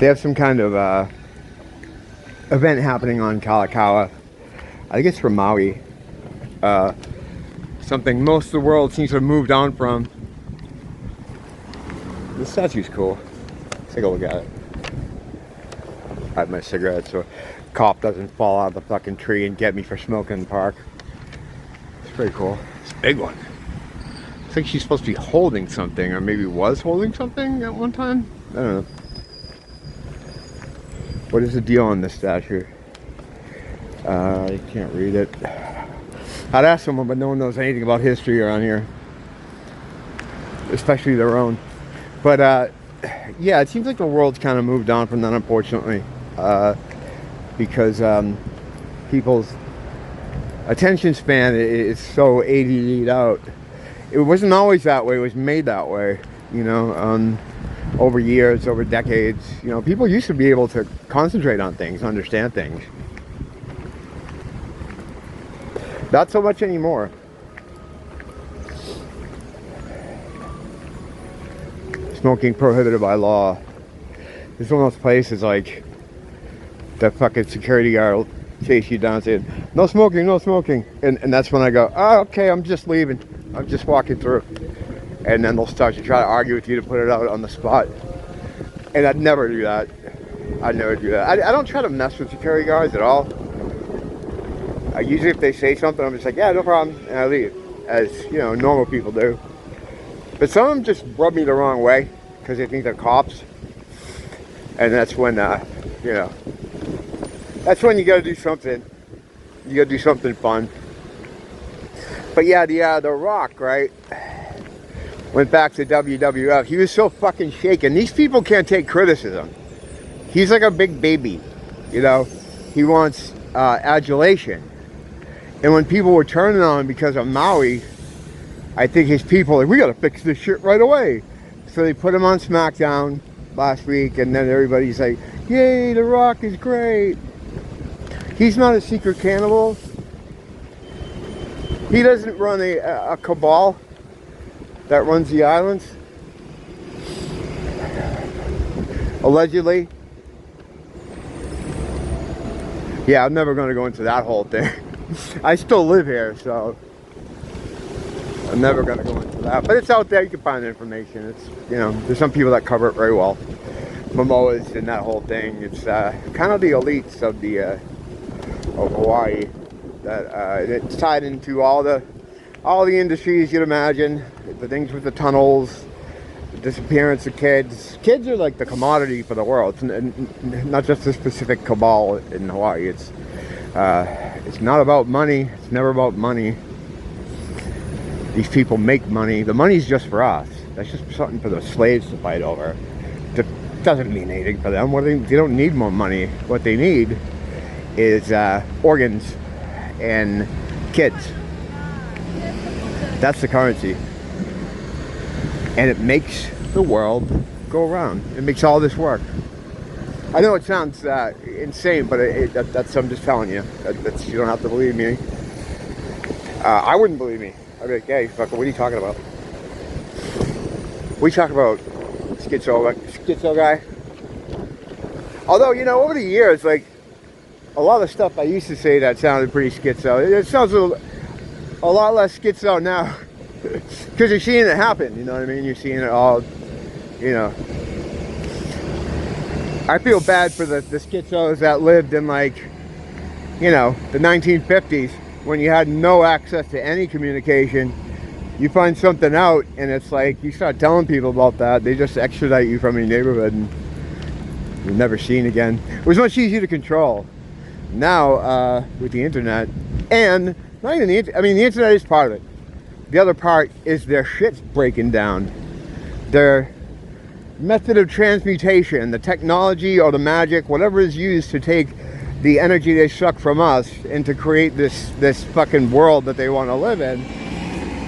They have some kind of event happening on Kalakaua. I think it's from Maui. Something most of the world seems to have moved on from. The statue's cool. Let's take a look at it. I have my cigarette so a cop doesn't fall out of the fucking tree and get me for smoking in the park. It's pretty cool. It's a big one. Looks like she's supposed to be holding something, or maybe was holding something at one time. I don't know. What is the deal on this statue? I can't read it. I'd ask someone, but no one knows anything about history around here. Especially their own. But yeah, it seems like the world's kind of moved on from that, unfortunately. Because people's attention span is so ADD'd out. It wasn't always that way. It was made that way, you know, over years, over decades. You know, people used to be able to concentrate on things, understand things. Not so much anymore. Smoking prohibited by law. This is one of those places like the fucking security guard will chase you down saying, no smoking, no smoking. And that's when I go, oh, okay, I'm just leaving. I'm just walking through. And then they'll start to try to argue with you to put it out on the spot. And I'd never do that. I'd never do that. I don't try to mess with security guards at all. Usually if they say something, I'm just like, yeah, no problem, and I leave. As, you know, normal people do. But some of them just rub me the wrong way because they think they're cops. And that's when, you know, that's when you gotta do something. You gotta do something fun. But yeah, the Rock, right? Went back to WWF. He was so fucking shaken. These people can't take criticism. He's like a big baby, you know? He wants adulation. And when people were turning on him because of Maui, I think his people like, we gotta fix this shit right away. So they put him on SmackDown last week, and then everybody's like, yay, The Rock is great. He's not a secret cannibal. He doesn't run a cabal that runs the islands. Allegedly. Yeah, I'm never gonna go into that whole thing. I still live here, so I'm never going to go into that. But it's out there. You can find the information. It's, you know, there's some people that cover it very well. Momoas and that whole thing. It's kind of the elites of Hawaii. That it's tied into all the industries you'd imagine. The things with the tunnels, the disappearance of kids. Kids are like the commodity for the world. It's not just a specific cabal in Hawaii. It's not about money. It's never about money. These people make money. The money's just for us. That's just something for the slaves to fight over. It doesn't mean anything for them. They don't need more money. What they need is organs and kids. That's the currency. And it makes the world go around. It makes all this work. I know it sounds insane, but that's I'm just telling you. You don't have to believe me. I wouldn't believe me. I'd be like, hey, fucker, what are you talking about? What are you talking about, schizo guy? Although, you know, over the years, like, a lot of stuff I used to say that sounded pretty schizo. It sounds a lot less schizo now. Because you're seeing it happen, you know what I mean? You're seeing it all, you know. I feel bad for the schizos that lived in, like, you know, the 1950s when you had no access to any communication. You find something out and it's like you start telling people about that, they just extradite you from your neighborhood and you're never seen again. It was much easier to control. Now with the internet, and not even the internet, I mean the internet is part of it. The other part is their shit's breaking down. Their method of transmutation, the technology or the magic, whatever is used to take the energy they suck from us and to create this fucking world that they want to live in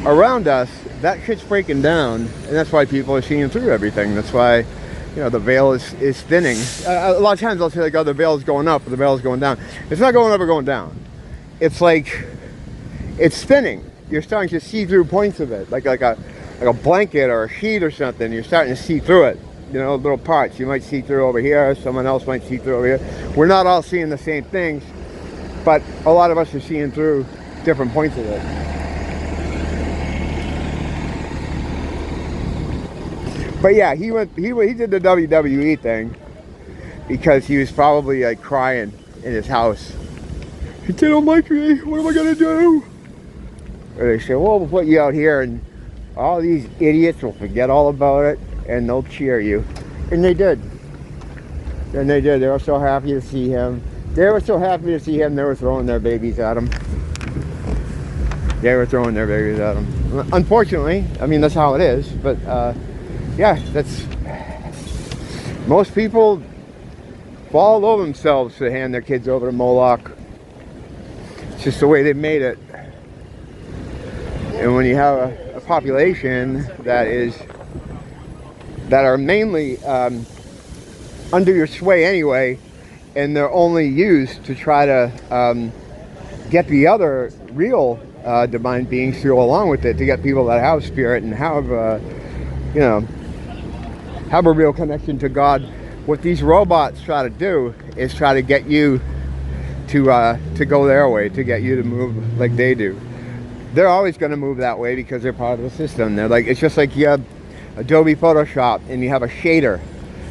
around us, that shit's breaking down, and that's why people are seeing through everything. That's why, you know, the veil is thinning. A lot of times I'll say like, oh, the veil is going up or the veil is going down. It's not going up or going down. It's like it's thinning. You're starting to see through points of it, like a blanket or a sheet or something. You're starting to see through it. you know, little parts. You might see through over here, someone else might see through over here. We're not all seeing the same things, but a lot of us are seeing through different points of it. But yeah, he did the WWE thing because he was probably like crying in his house. They don't like me, what am I gonna do? Or they say, well, we'll put you out here and all these idiots will forget all about it and they'll cheer you. And they did. And they did. They were so happy to see him. They were so happy to see him, they were throwing their babies at him. They were throwing their babies at him. Unfortunately, I mean, that's how it is. But yeah, that's... Most people fall all over themselves to hand their kids over to Moloch. It's just the way they made it. And when you have a population that are mainly under your sway anyway, and they're only used to try to get the other real divine beings to go along with it, to get people that have spirit and have you know, have a real connection to God. What these robots try to do is try to get you to go their way, to get you to move like they do. They're always going to move that way because they're part of the system. They're like, it's just like you have Adobe Photoshop and you have a shader.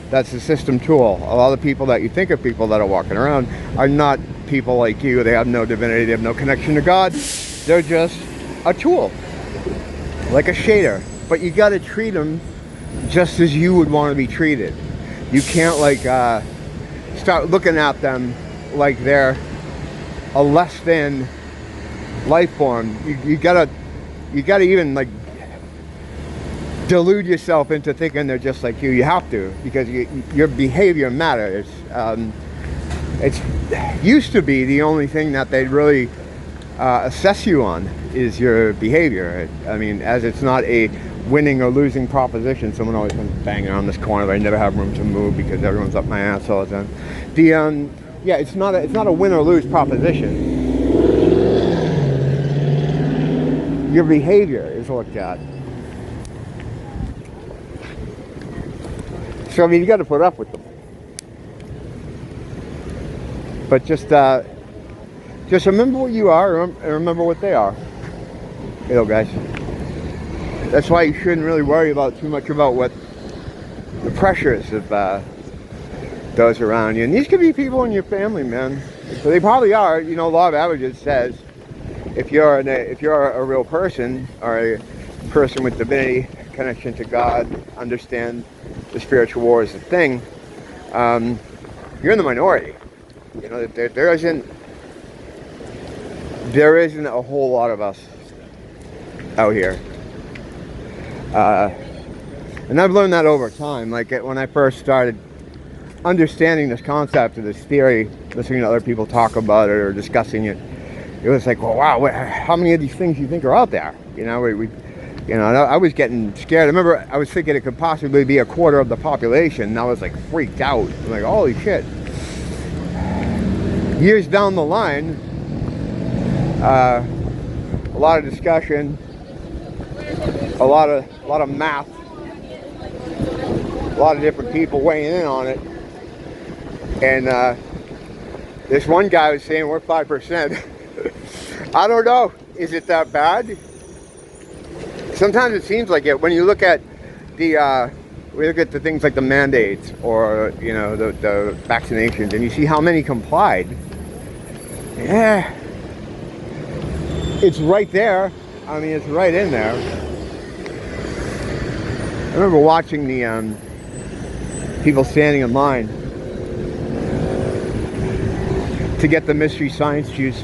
That's a system tool. A lot of people that you think of people that are walking around are not people like you. They have no divinity. They have no connection to God. They're just a tool, like a shader. But you got to treat them just as you would want to be treated. You can't like start looking at them like they're a less than life form. You gotta even like delude yourself into thinking they're just like you. You have to, because your behavior matters. It's used to be the only thing that they'd really assess you on is your behavior. I mean, as it's not a winning or losing proposition. Someone always comes banging around this corner, but I never have room to move because everyone's up my ass all the time. Yeah, it's not a win or lose proposition. Your behavior is looked at. So I mean, you got to put up with them. But just remember what you are, and remember what they are. You know, guys. That's why you shouldn't really worry about too much about what the pressures of those around you. And these could be people in your family, man. So they probably are. You know, law of averages says if you're a real person, or a person with divinity, connection to God, understand the spiritual war is a thing, you're in the minority. You know, there isn't a whole lot of us out here. And I've learned that over time. Like when I first started understanding this concept of this theory, listening to other people talk about it or discussing it, it was like, well, wow, how many of these things do you think are out there? You know, I was getting scared. I remember I was thinking it could possibly be a quarter of the population, and I was like freaked out. I'm like, holy shit. Years down the line, a lot of discussion, a lot of math, a lot of different people weighing in on it, and this one guy was saying we're 5%. I don't know. Is it that bad? Sometimes it seems like it. When you look at the things like the mandates, or you know, the vaccinations, and you see how many complied. Yeah, it's right there. I mean, it's right in there. I remember watching the people standing in line to get the mystery science juice,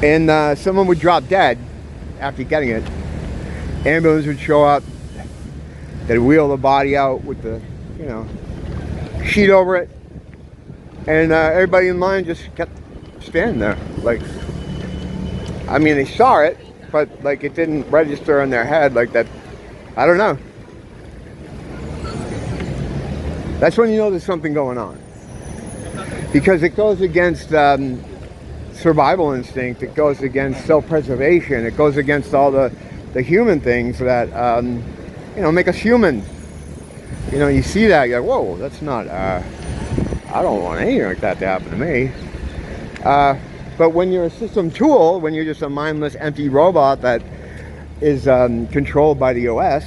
and someone would drop dead after getting it. Ambulance would show up. They'd wheel the body out with the, you know, sheet over it, and everybody in line just kept standing there. Like, I mean, they saw it, but like it didn't register in their head like that. I don't know. That's when you know there's something going on, because it goes against survival instinct. It goes against self-preservation. It goes against all the human things that you know, make us human. You know, you see that, you're like, whoa, that's not, I don't want anything like that to happen to me. But when you're a system tool, when you're just a mindless, empty robot that is controlled by the OS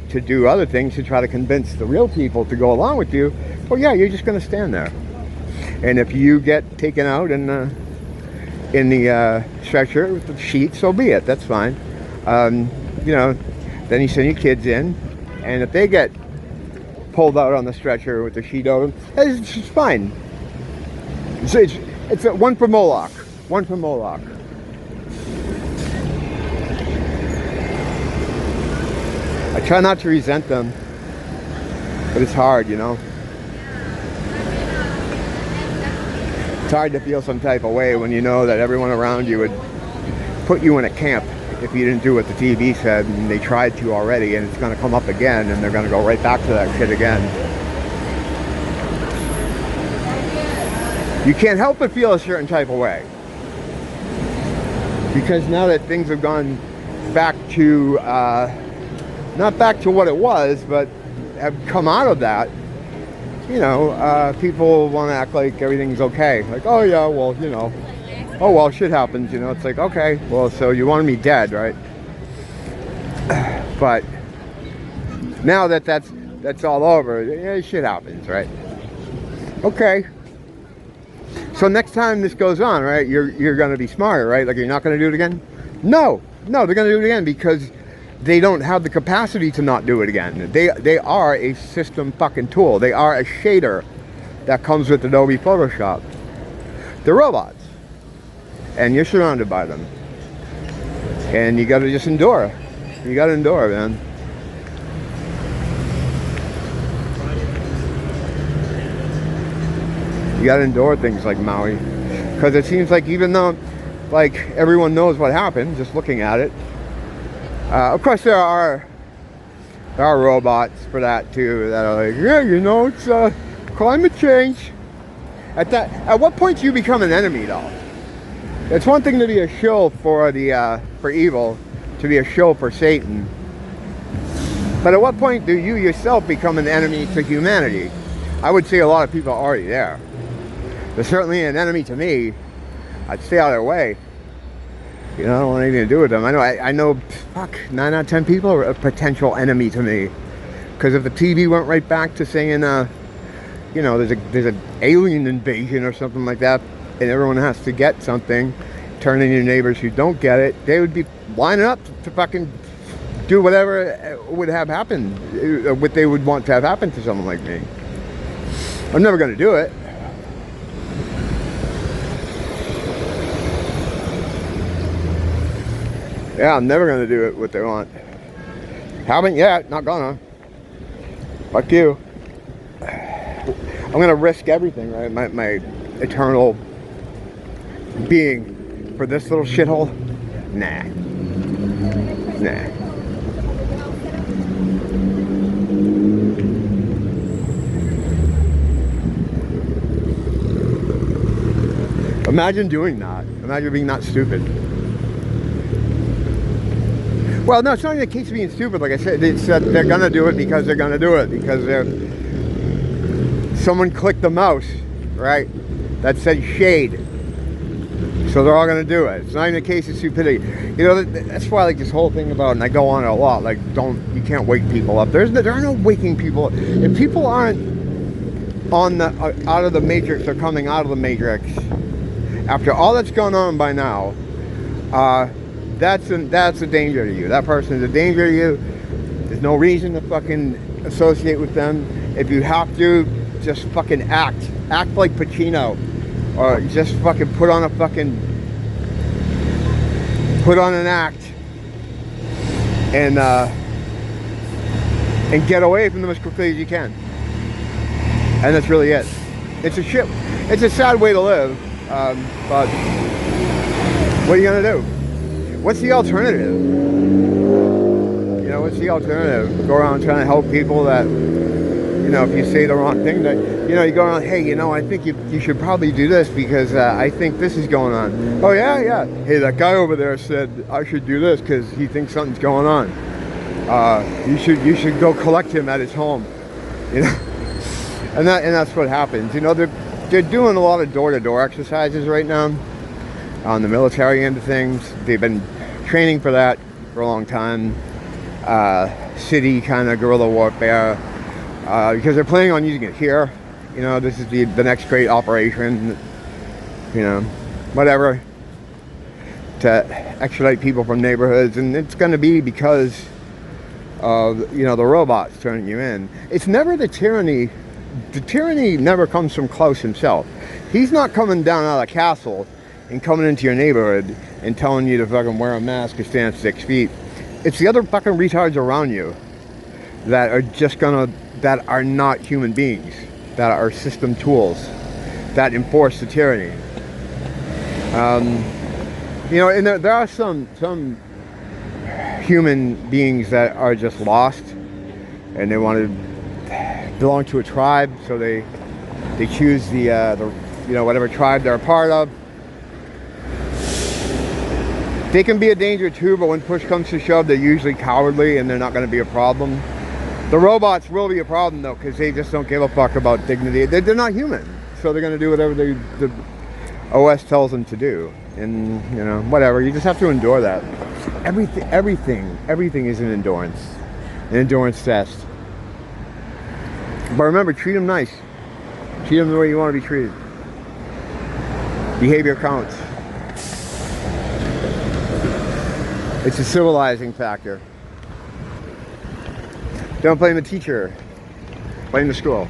to do other things, to try to convince the real people to go along with you, well, yeah, you're just going to stand there. And if you get taken out in the stretcher with the sheet, so be it. That's fine. You know, then you send your kids in, and if they get pulled out on the stretcher with the sheet over them, it's just fine. It's a one for Moloch. One for Moloch. I try not to resent them, but it's hard, you know. It's hard to feel some type of way when you know that everyone around you would put you in a camp if you didn't do what the TV said, and they tried to already, and it's going to come up again, and they're going to go right back to that shit again. You can't help but feel a certain type of way. Because now that things have gone back to, not back to what it was, but have come out of that, you know, people want to act like everything's okay. Like, oh yeah, well, you know, oh well, shit happens, you know. It's like, okay, well, so you wanted me dead, right? But now that that's all over, yeah, shit happens, right? Okay. So next time this goes on, right, you're going to be smarter, right? Like, you're not going to do it again? No, they're going to do it again because they don't have the capacity to not do it again. They are a system fucking tool. They are a shader that comes with Adobe Photoshop. They're robots. And you're surrounded by them. And you got to just endure. You got to endure, man. You got to endure things like Maui. Because it seems like even though, like, everyone knows what happened, just looking at it, of course, there are robots for that too that are like, yeah, you know, it's climate change. At what point do you become an enemy, though? It's one thing to be a shill for for evil, to be a shill for Satan. But at what point do you yourself become an enemy to humanity? I would say a lot of people are already there. They're certainly an enemy to me. I'd stay out of their way. You know, I don't want anything to do with them. I know, fuck, 9 out of 10 people are a potential enemy to me. Because if the TV went right back to saying, you know, there's an alien invasion or something like that, and everyone has to get something, turn in your neighbors who don't get it, they would be lining up to fucking do whatever would have happened, what they would want to have happened to someone like me. I'm never going to do it. Yeah, I'm never gonna do it what they want. Haven't yet, not gonna. Fuck you. I'm gonna risk everything, right? My eternal being for this little shithole? Nah. Nah. Imagine doing that. Imagine being that stupid. Well, no, it's not even a case of being stupid. Like I said, it's that they're gonna do it because they're gonna do it because someone clicked the mouse, right? That said shade, so they're all gonna do it. It's not even a case of stupidity. You know, that's why I like this whole thing about, and I go on it a lot. Like, you can't wake people up. There are no waking people up. If people aren't on the out of the matrix or coming out of the matrix after all that's going on by now, that's a danger to you. That person is a danger to you. There's no reason to fucking associate with them. If you have to, just fucking act like Pacino, or just fucking put on an act, and get away from them as quickly as you can. And that's really it. It's a sad way to live, but what are you gonna do? What's the alternative? You know, what's the alternative? Go around trying to help people that, you know, if you say the wrong thing, that, you know, you go around, hey, you know, I think you should probably do this because I think this is going on. Oh, yeah. Hey, that guy over there said I should do this because he thinks something's going on. You should go collect him at his home. You know? And that's what happens. You know, they're doing a lot of door-to-door exercises right now on the military end of things. They've been training for that for a long time. City kind of guerrilla warfare, because they're planning on using it here. You know, this is the next great operation, you know, whatever, to extradite people from neighborhoods. And it's going to be because of, you know, the robots turning you in. It's never the tyranny. The tyranny never comes from Klaus himself. He's not coming down out of the castle and coming into your neighborhood and telling you to fucking wear a mask or stand 6 feet. It's the other fucking retards around you that are just gonna, that are not human beings, that are system tools that enforce the tyranny. You know, and there are some human beings that are just lost and they want to belong to a tribe, so they choose the you know, whatever tribe they're a part of. They can be a danger too, but when push comes to shove, they're usually cowardly and they're not going to be a problem. The robots will be a problem though, because they just don't give a fuck about dignity. They're not human, so they're going to do whatever the OS tells them to do, and you know, whatever. You just have to endure that. Everything is an endurance test. But remember, treat them nice. Treat them the way you want to be treated. Behavior counts. It's a civilizing factor. Don't blame the teacher. Blame the school.